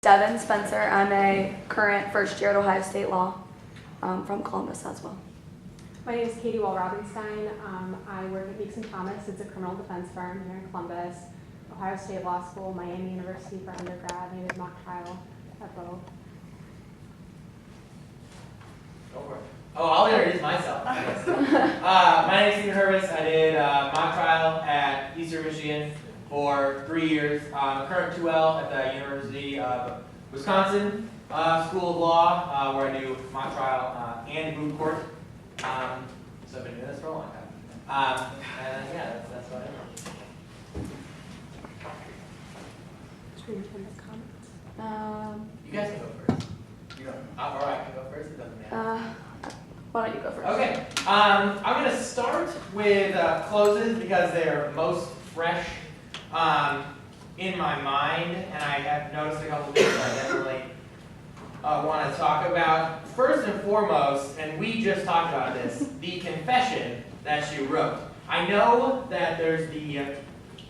Devin Spencer. I'm a current first year at Ohio State Law from Columbus as well. My name is Katie Wall-Robinstein. I work at Meeks & Thomas. It's a criminal defense firm here in Columbus. Ohio State Law School, Miami University for undergrad. I did mock trial at both. Go for it. Oh, I'll introduce myself. My name is Stephen Hervis. I did mock trial at Eastern Michigan for 3 years. I'm a current 2L at the University of Wisconsin School of Law, where I do mock trial and moot court. So I've been doing this for a long time. And yeah, that's what I know. You guys can go first. You don't. Or I can go first. It doesn't matter. Why don't you go first? Okay. I'm going to start with closes because they're most fresh in my mind, and I have noticed a couple things I definitely want to talk about. First and foremost, and we just talked about this, the confession that she wrote. I know that there's the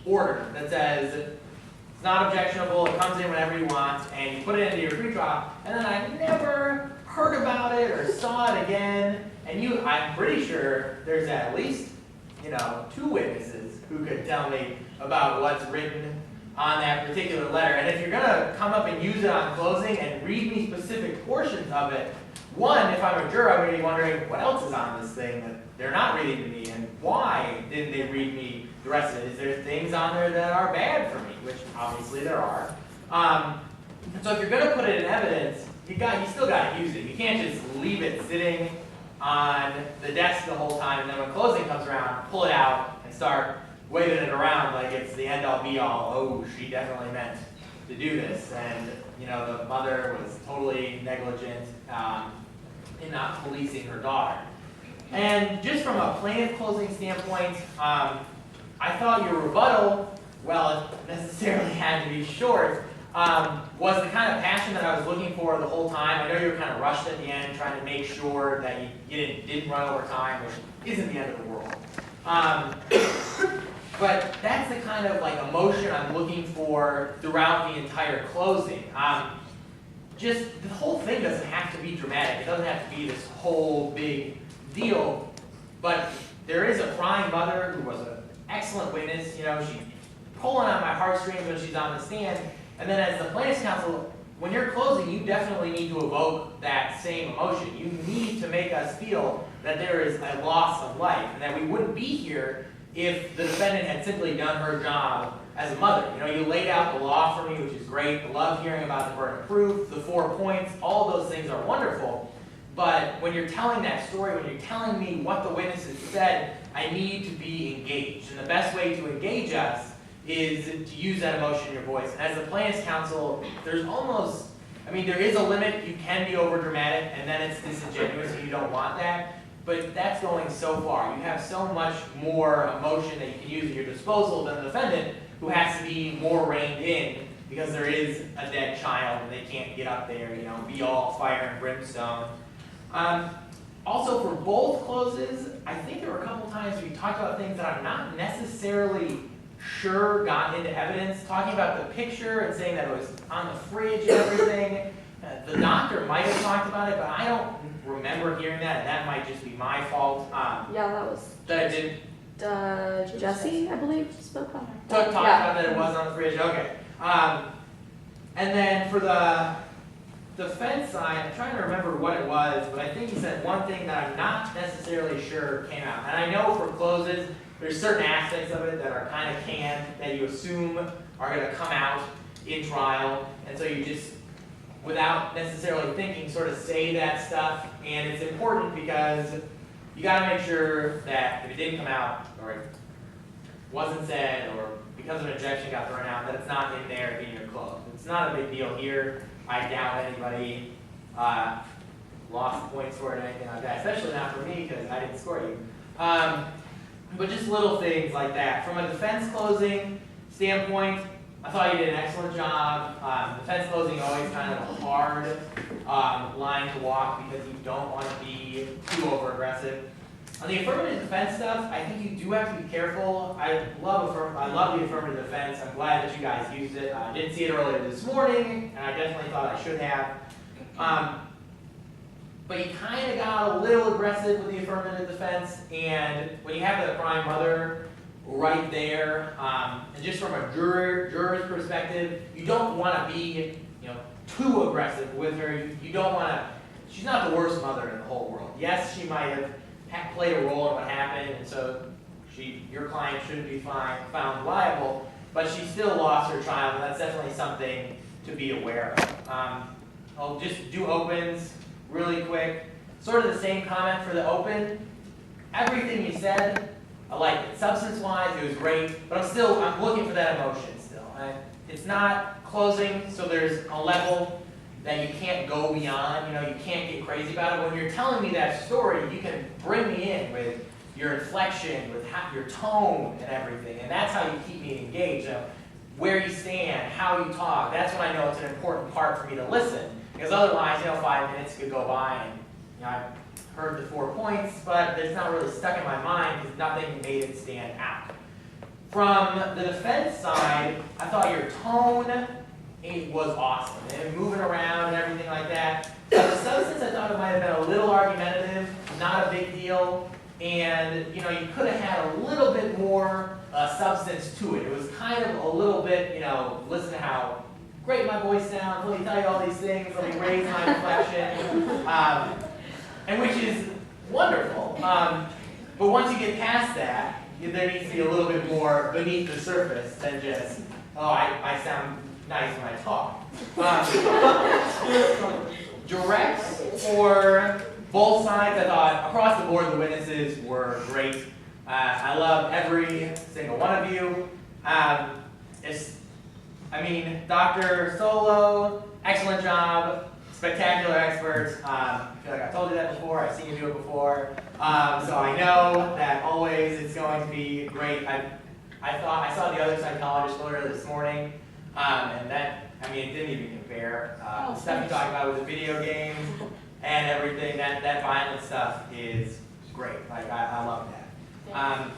order that says it's not objectionable, it comes in whenever you want, and you put it into your pretrial, and then I never heard about it or saw it again. And I'm pretty sure there's at least, 2 witnesses who could tell me about what's written on that particular letter. And if you're going to come up and use it on closing and read me specific portions of it, one, if I'm a juror, I'm going to be wondering what else is on this thing that they're not reading to me, and why didn't they read me the rest of it? Is there things on there that are bad for me, which obviously there are. So if you're going to put it in evidence, you still got to use it. You can't just leave it sitting on the desk the whole time, and then when closing comes around, pull it out and start waving it around like it's the end-all be-all. Oh, she definitely meant to do this, and the mother was totally negligent in not policing her daughter. And just from a plaintiff closing standpoint, I thought your rebuttal, well, it necessarily had to be short, was the kind of passion that I was looking for the whole time. I know you were kind of rushed at the end, trying to make sure that you didn't run over time, which isn't the end of the world. But that's the kind of emotion I'm looking for throughout the entire closing. Just the whole thing doesn't have to be dramatic. It doesn't have to be this whole big deal. But there is a crying mother who was an excellent witness. She's pulling on my heartstrings when she's on the stand. And then as the plaintiff's counsel, when you're closing, you definitely need to evoke that same emotion. You need to make us feel that there is a loss of life, and that we wouldn't be here if the defendant had simply done her job as a mother. You laid out the law for me, which is great. I love hearing about the burden of proof, the 4 points. All those things are wonderful. But when you're telling that story, when you're telling me what the witnesses said, I need to be engaged. And the best way to engage us is to use that emotion in your voice. And as the plaintiff's counsel, there is a limit. You can be over dramatic, and then it's disingenuous, and you don't want that. But that's going so far. You have so much more emotion that you can use at your disposal than the defendant, who has to be more reined in because there is a dead child and they can't get up there, be all fire and brimstone. Also, for both closes, I think there were a couple times where you talked about things that I'm not necessarily sure got into evidence, talking about the picture and saying that it was on the fridge and everything. The doctor might have talked about it, but I don't remember hearing that, and that might just be my fault. Yeah, that was That I did Jesse, I believe, spoke on it. talk about that it was on the fridge. Okay. And then for the defense side, I'm trying to remember what it was, but I think he said one thing that I'm not necessarily sure came out. And I know for closes, there's certain aspects of it that are kind of canned, that you assume are going to come out in trial, and so you just, without necessarily thinking, sort of say that stuff. And it's important because you got to make sure that if it didn't come out, or it wasn't said, or because of an objection got thrown out, that it's not in there in your close. It's not a big deal here. I doubt anybody lost points for it or anything like that, especially not for me because I didn't score you. But just little things like that. From a defense closing standpoint, I thought you did an excellent job. Defense closing is always kind of a hard line to walk because you don't want to be too over aggressive. On the affirmative defense stuff, I think you do have to be careful. I love the affirmative defense. I'm glad that you guys used it. I didn't see it earlier this morning, and I definitely thought I should have. But you kind of got a little aggressive with the affirmative defense, and when you have the crying mother right there, and just from a juror's perspective, you don't want to be, too aggressive with her. You don't want to. She's not the worst mother in the whole world. Yes, she might have played a role in what happened, and so your client shouldn't be found liable, but she still lost her child, and that's definitely something to be aware of. I'll just do opens really quick. Sort of the same comment for the open. Everything you said, I liked it. Substance-wise, it was great, but I'm looking for that emotion still. It's not closing, so there's a level that you can't go beyond, you can't get crazy about it. When you're telling me that story, you can bring me in with your inflection, with your tone and everything, and that's how you keep me engaged. Where you stand, how you talk, that's when I know it's an important part for me to listen. Because otherwise, 5 minutes could go by and I've heard the 4 points, but it's not really stuck in my mind because nothing made it stand out. From the defense side, I thought your tone, it was awesome, and moving around and everything like that. The substance, I thought it might have been a little argumentative, not a big deal, and you could have had a little bit more substance to it. It was kind of a little bit, listen to how great my voice sounds, let me tell you all these things, let me raise my inflection, and which is wonderful. But once you get past that, there needs to be a little bit more beneath the surface than just, I sound nice when I talk. Direct for both sides, I thought across the board the witnesses were great. I love every single one of you. Dr. Solo, excellent job, spectacular expert. I feel like I told you that before, I've seen you do it before. So I know that always it's going to be great. I saw the other psychologist earlier this morning. And that, it didn't even compare. The stuff you talk about with the video games and everything, that violent stuff is great. I love that.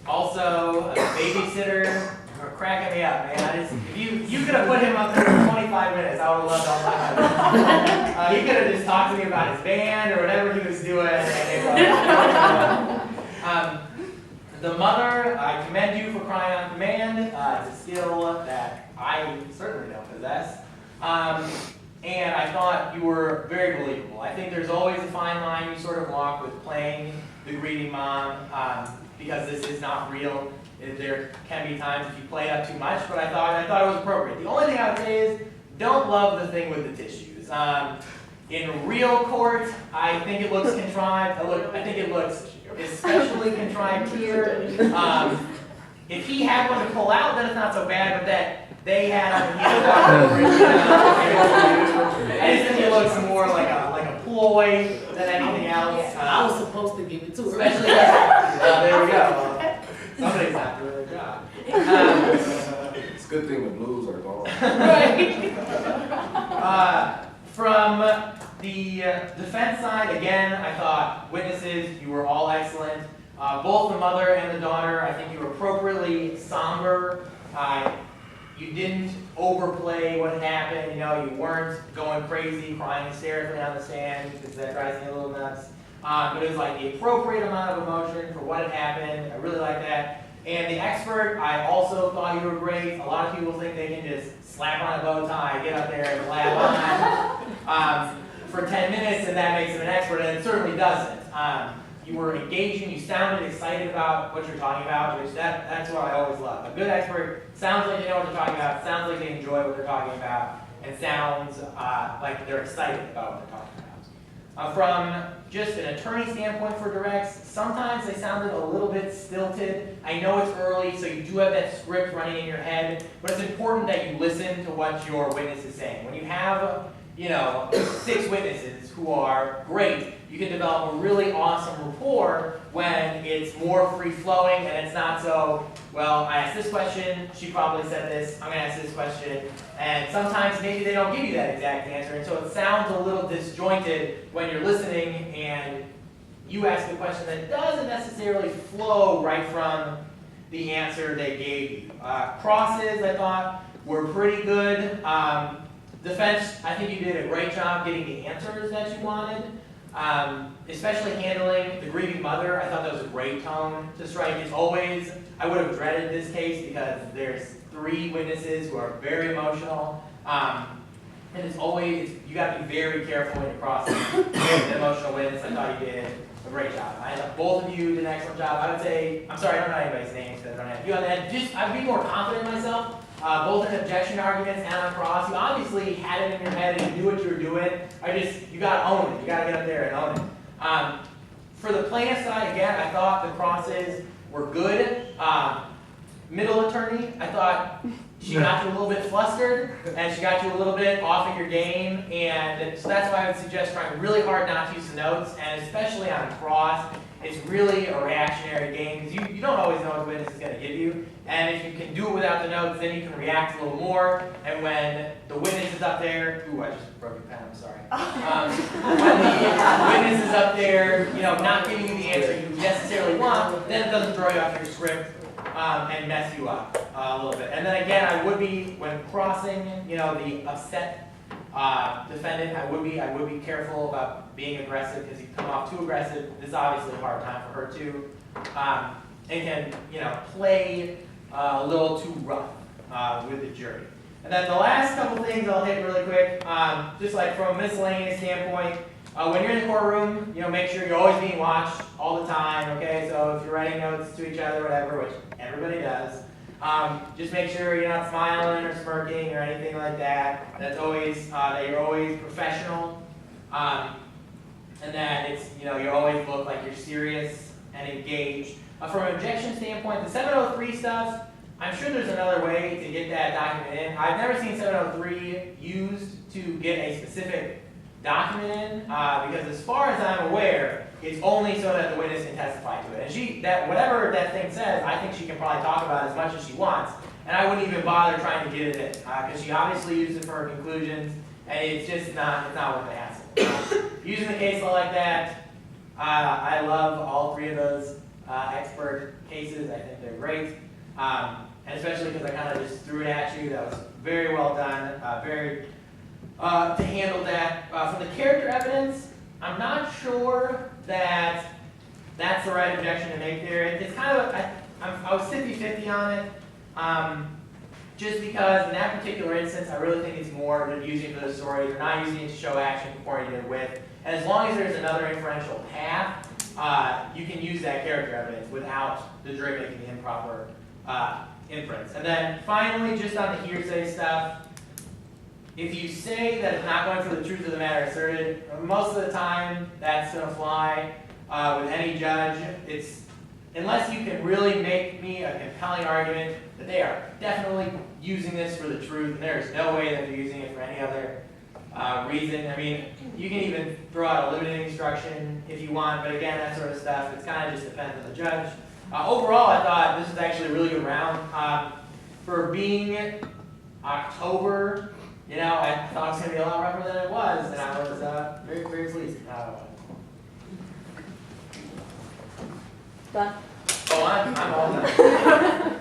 Also, a babysitter, cracking me up, man. If you could have put him up there for 25 minutes, I would have loved all that. He could have just talked to me about his band or whatever he was doing. The mother, I commend you for crying on command. It's a skill that I certainly don't possess. And I thought you were very believable. I think there's always a fine line you sort of walk with playing the greedy mom, because this is not real. There can be times if you play up too much, but I thought it was appropriate. The only thing I would say is, don't love the thing with the tissues. In real court, I think it looks contrived. I think it looks especially contrived here. If he had one to pull out, then it's not so bad, but that they had on the I just think it looks more like a ploy than anything else. I was supposed to give it to her. Especially, there we go. Somebody's not doing their job. It's a good thing the Blues are gone. From the defense side, again, I thought witnesses, you were all excellent. Both the mother and the daughter, I think you were appropriately somber. You didn't overplay what happened. You weren't going crazy, crying hysterically on the stand, because that drives me a little nuts. But it was like the appropriate amount of emotion for what had happened. I really like that. And the expert, I also thought you were great. A lot of people think they can just slap on a bow tie, get up there and laugh on for 10 minutes, and that makes them an expert, and it certainly doesn't. You were engaging, you sounded excited about what you're talking about, which that's what I always love. A good expert sounds like they know what they're talking about, sounds like they enjoy what they're talking about, and sounds like they're excited about what they're talking about. From just an attorney standpoint for directs, sometimes they sounded a little bit stilted. I know it's early, so you do have that script running in your head, but it's important that you listen to what your witness is saying. When you have 6 witnesses who are great, you can develop a really awesome rapport when it's more free-flowing and it's not so, well, I asked this question, she probably said this, I'm going to ask this question, and sometimes maybe they don't give you that exact answer, and so it sounds a little disjointed when you're listening, and you ask a question that doesn't necessarily flow right from the answer they gave you. Crosses, I thought, were pretty good. Defense, I think you did a great job getting the answers that you wanted. Especially handling the grieving mother, I thought that was a great tone to strike. It's always, I would have dreaded this case because there's 3 witnesses who are very emotional. And it's always, you got to be very careful when you're crossing an emotional witness. I thought you did a great job. I thought both of you did an excellent job. I would say, I'm sorry, I don't know anybody's names because I don't have you on that. Just, I'd be more confident in myself. Both in objection arguments and on cross, you obviously had it in your head and you knew what you were doing. You gotta own it. You gotta get up there and own it. For the plaintiff side, again, I thought the crosses were good. Middle attorney, I thought she got you a little bit flustered and she got you a little bit off of your game. And so that's why I would suggest trying really hard not to use the notes, and especially on cross. It's really a reactionary game because you don't always know what the witness is going to give you. And if you can do it without the notes, then you can react a little more. And when the witness is up there, ooh, I just broke your pen, I'm sorry. When the witness is up there, not giving you the answer you necessarily want, then it doesn't throw you off your script and mess you up a little bit. And then again, I would be, when crossing, the upset defendant, I would be careful about being aggressive because you come off too aggressive. This is obviously a hard time for her too. And can, play a little too rough with the jury. And then the last couple things I'll hit really quick, just like from a miscellaneous standpoint, when you're in the courtroom, make sure you're always being watched all the time, okay? So if you're writing notes to each other, whatever, which everybody does, just make sure you're not smiling or smirking or anything like that. That's always, that you're always professional. And that it's, you always look like you're serious and engaged. From an objection standpoint, the 703 stuff, I'm sure there's another way to get that document in. I've never seen 703 used to get a specific document in, because as far as I'm aware, it's only so that the witness can testify to it. And whatever that thing says, I think she can probably talk about as much as she wants. And I wouldn't even bother trying to get it in, because she obviously used it for her conclusions, and it's just not worth the hassle. Using the case law like that, I love all 3 of those expert cases. I think they're great. And especially because I kind of just threw it at you. That was very well done, to handle that. For the character evidence, I'm not sure that that's the right objection to make there. It's kind of, I was 50-50 on it, just because in that particular instance, I really think it's more they're using it for the story. They're not using it to show action coordinated with. And as long as there's another inferential path, you can use that character evidence without the jury making the improper inference. And then finally, just on the hearsay stuff, if you say that it's not going for the truth of the matter asserted, most of the time that's going to fly with any judge. Unless you can really make me a compelling argument that they are definitely using this for the truth, and there's no way that they're using it for any other reason. I mean, you can even throw out a limiting instruction if you want, but again, that sort of stuff, it's kind of just depends on the judge. Overall, I thought this was actually a really good round. For being October, I thought it was going to be a lot rougher than it was, and I was very, very pleased. Done. Oh, I'm all done.